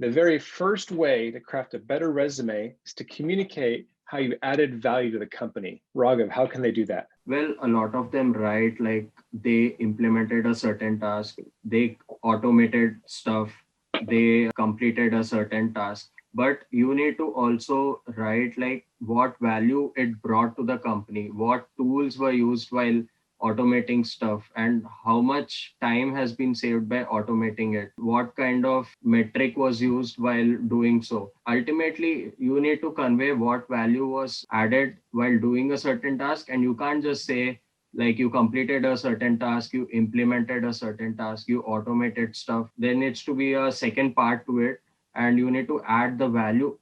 The very first way to craft a better resume is to communicate how you added value to the company. Raghav, how can they do that? Well, a lot of them write like they implemented a certain task, they automated stuff, they completed a certain task. But you need to also write like what value it brought to the company, what tools were used while automating stuff, and how much time has been saved by automating it, what kind of metric was used while doing so. Ultimately, you need to convey what value was added while doing a certain task, and you can't just say like you completed a certain task, you implemented a certain task, you automated stuff. There needs to be a second part to it, and you need to add the value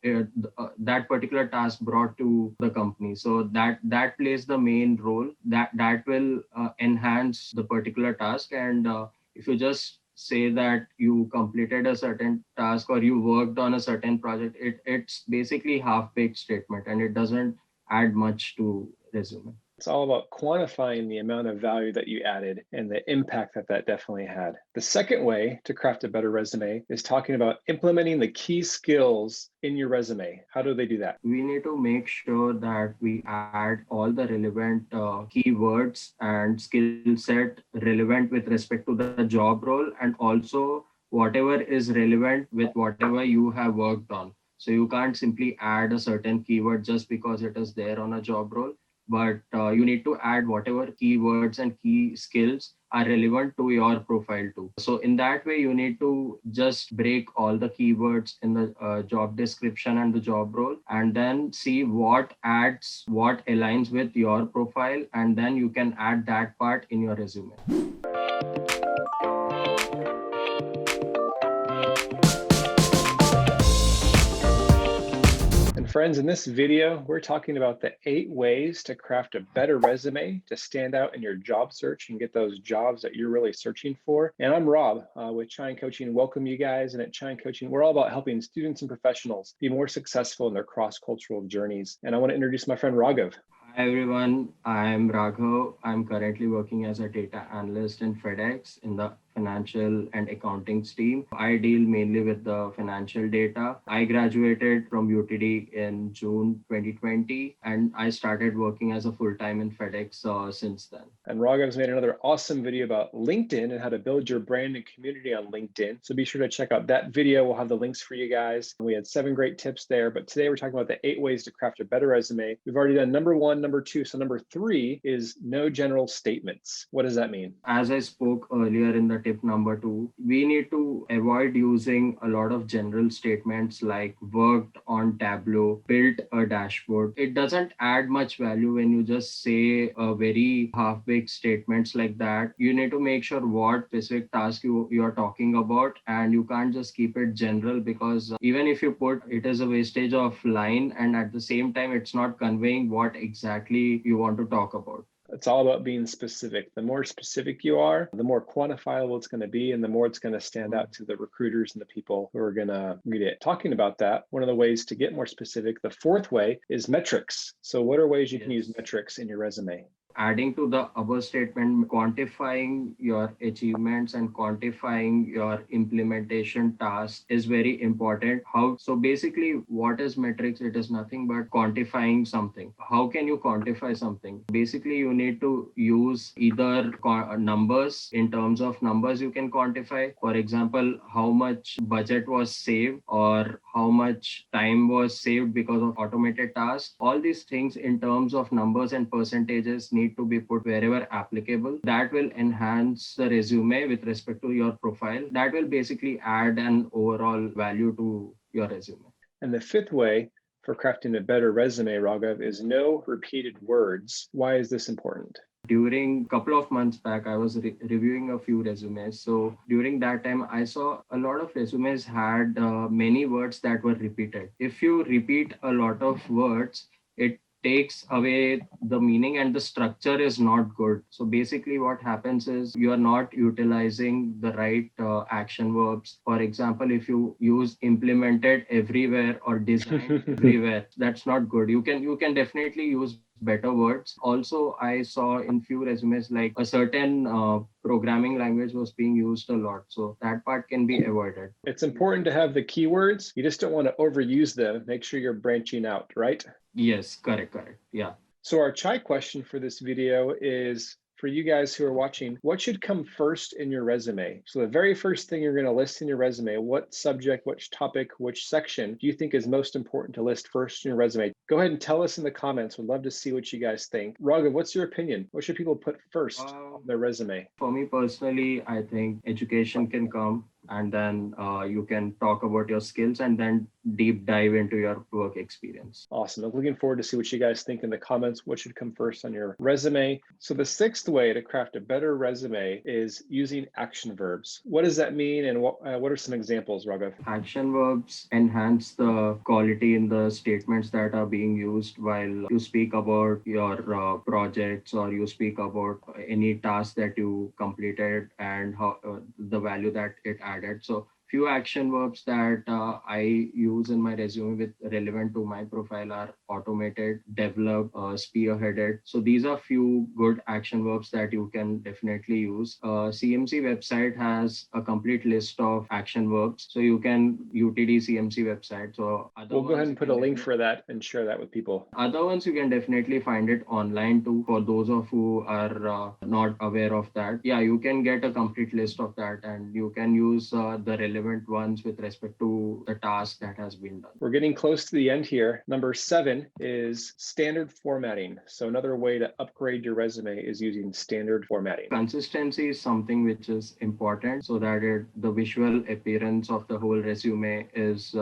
that particular task brought to the company. So that plays the main role, that will enhance the particular task. And if you just say that you completed a certain task or you worked on a certain project, it's basically half-baked statement, and it doesn't add much to resume. It's all about quantifying the amount of value that you added and the impact that that definitely had. The second way to craft a better resume is talking about implementing the key skills in your resume. How do they do that? We need to make sure that we add all the relevant keywords and skill set relevant with respect to the job role, and also whatever is relevant with whatever you have worked on. So you can't simply add a certain keyword just because it is there on a job role, but you need to add whatever keywords and key skills are relevant to your profile too. So in that way, you need to just break all the keywords in the job description and the job role, and then see what adds, what aligns with your profile, and then you can add that part in your resume. Friends, in this video, we're talking about the 8 ways to craft a better resume to stand out in your job search and get those jobs that you're really searching for. And I'm Rob with Shine Coaching. Welcome you guys. And at Shine Coaching, we're all about helping students and professionals be more successful in their cross-cultural journeys. And I want to introduce my friend Raghav. Hi everyone, I'm Raghav. I'm currently working as a data analyst in FedEx in the financial and accounting team. I deal mainly with the financial data. I graduated from UTD in June 2020, and I started working as a full-time in FedEx since then. And Raghav's made another awesome video about LinkedIn and how to build your brand and community on LinkedIn. So be sure to check out that video. We'll have the links for you guys. We had 7 great tips there, but today we're talking about the 8 ways to craft a better resume. We've already done number 1, number 2. So number 3 is no general statements. What does that mean? As I spoke earlier in the tip number 2, we need to avoid using a lot of general statements like worked on Tableau, built a dashboard. It doesn't add much value when you just say a very half-baked statements like that. You need to make sure what specific task you're talking about, and you can't just keep it general, because even if you put it as a wastage of line, and at the same time it's not conveying what exactly you want to talk about. It's all about being specific. The more specific you are, the more quantifiable it's going to be, and the more it's going to stand out to the recruiters and the people who are going to read it. Talking about that, one of the ways to get more specific, the 4th way is metrics. So what are ways you can use metrics in your resume? Adding to the above statement, quantifying your achievements and quantifying your implementation tasks is very important. So basically, what is metrics? It is nothing but quantifying something. How can you quantify something? Basically, you need to use either numbers. In terms of numbers, you can quantify. For example, how much budget was saved, or how much time was saved because of automated tasks. All these things in terms of numbers and percentages need to be put wherever applicable. That will enhance the resume with respect to your profile. That will basically add an overall value to your resume. And the 5th way for crafting a better resume, Raghav, is no repeated words. Why is this important? During a couple of months back, I was reviewing a few resumes. So during that time, I saw a lot of resumes had many words that were repeated. If you repeat a lot of words, it takes away the meaning, and the structure is not good. So basically what happens is you are not utilizing the right action verbs. For example, if you use implemented everywhere or designed everywhere, that's not good. You can definitely use better words. Also, I saw in few resumes like a certain programming language was being used a lot. So that part can be avoided. It's important to have the keywords. You just don't want to overuse them. Make sure you're branching out, right? Yes, correct. Yeah. So our chai question for this video is for you guys who are watching, what should come first in your resume? So the very first thing you're going to list in your resume, what subject, which topic, which section do you think is most important to list first in your resume? Go ahead and tell us in the comments. We'd love to see what you guys think. Raghav, what's your opinion? What should people put first on their resume? For me personally, I think education can come, and then you can talk about your skills and then deep dive into your work experience. Awesome. I'm looking forward to see what you guys think in the comments. What should come first on your resume? So the sixth way to craft a better resume is using action verbs. What does that mean, and what are some examples, Raghav? Action verbs enhance the quality in the statements that are being used while you speak about your projects, or you speak about any task that you completed and how the value that it added. So few action verbs that I use in my resume with relevant to my profile are automated, developed, spearheaded. So these are few good action verbs that you can definitely use. CMC website has a complete list of action verbs. So you can UTD CMC website. So we'll go ahead and put a link for that and share that with people. Other ones you can definitely find it online too. For those of who are not aware of that, yeah, you can get a complete list of that, and you can use the relevant ones with respect to the task that has been done. We're getting close to the end here. Number 7 is standard formatting. So another way to upgrade your resume is using standard formatting. Consistency is something which is important, so that the visual appearance of the whole resume is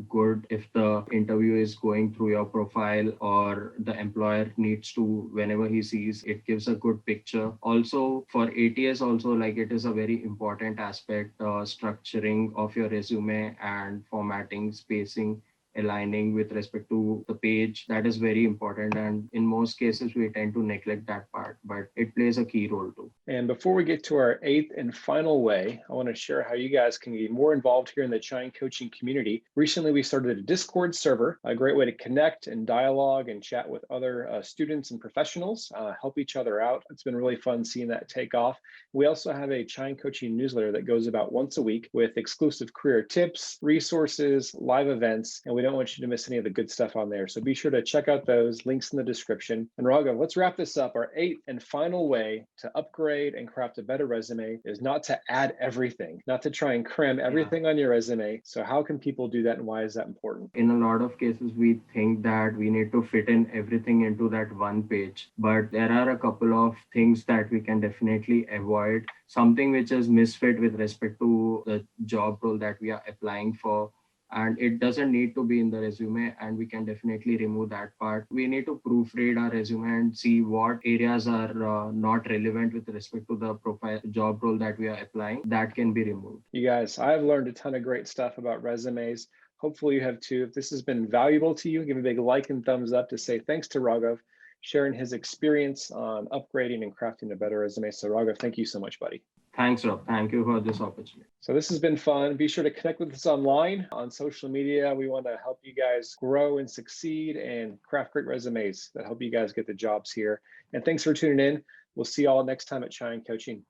good. If the interview is going through your profile, or the employer needs to, whenever he sees, it gives a good picture. Also for ATS also, like, it is a very important aspect, structuring of your resume and formatting, spacing, aligning with respect to the page. That is very important, and in most cases we tend to neglect that part, but it plays a key role too. And before we get to our 8th and final way, I want to share how you guys can get more involved here in the Chai coaching community. Recently, we started a Discord server, a great way to connect and dialogue and chat with other students and professionals, help each other out. It's been really fun seeing that take off. We also have a Chai coaching newsletter that goes about once a week with exclusive career tips, resources, live events, and we don't want you to miss any of the good stuff on there. So be sure to check out those links in the description. And Raghav, let's wrap this up. Our 8th and final way to upgrade and craft a better resume is not to add everything, not to try and cram everything on your resume. So how can people do that, and why is that important? In a lot of cases, we think that we need to fit in everything into that one page, but there are a couple of things that we can definitely avoid. Something which is misfit with respect to the job role that we are applying for, and it doesn't need to be in the resume, and we can definitely remove that part. We need to proofread our resume and see what areas are not relevant with respect to the profile job role that we are applying. That can be removed. You guys, I've learned a ton of great stuff about resumes. Hopefully you have too. If this has been valuable to you, give a big like and thumbs up to say thanks to Raghav sharing his experience on upgrading and crafting a better resume. So Raghav, thank you so much, buddy. Thanks, Rob. Thank you for this opportunity. So this has been fun. Be sure to connect with us online on social media. We want to help you guys grow and succeed and craft great resumes that help you guys get the jobs here. And thanks for tuning in. We'll see you all next time at Chai Coaching.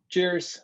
Cheers.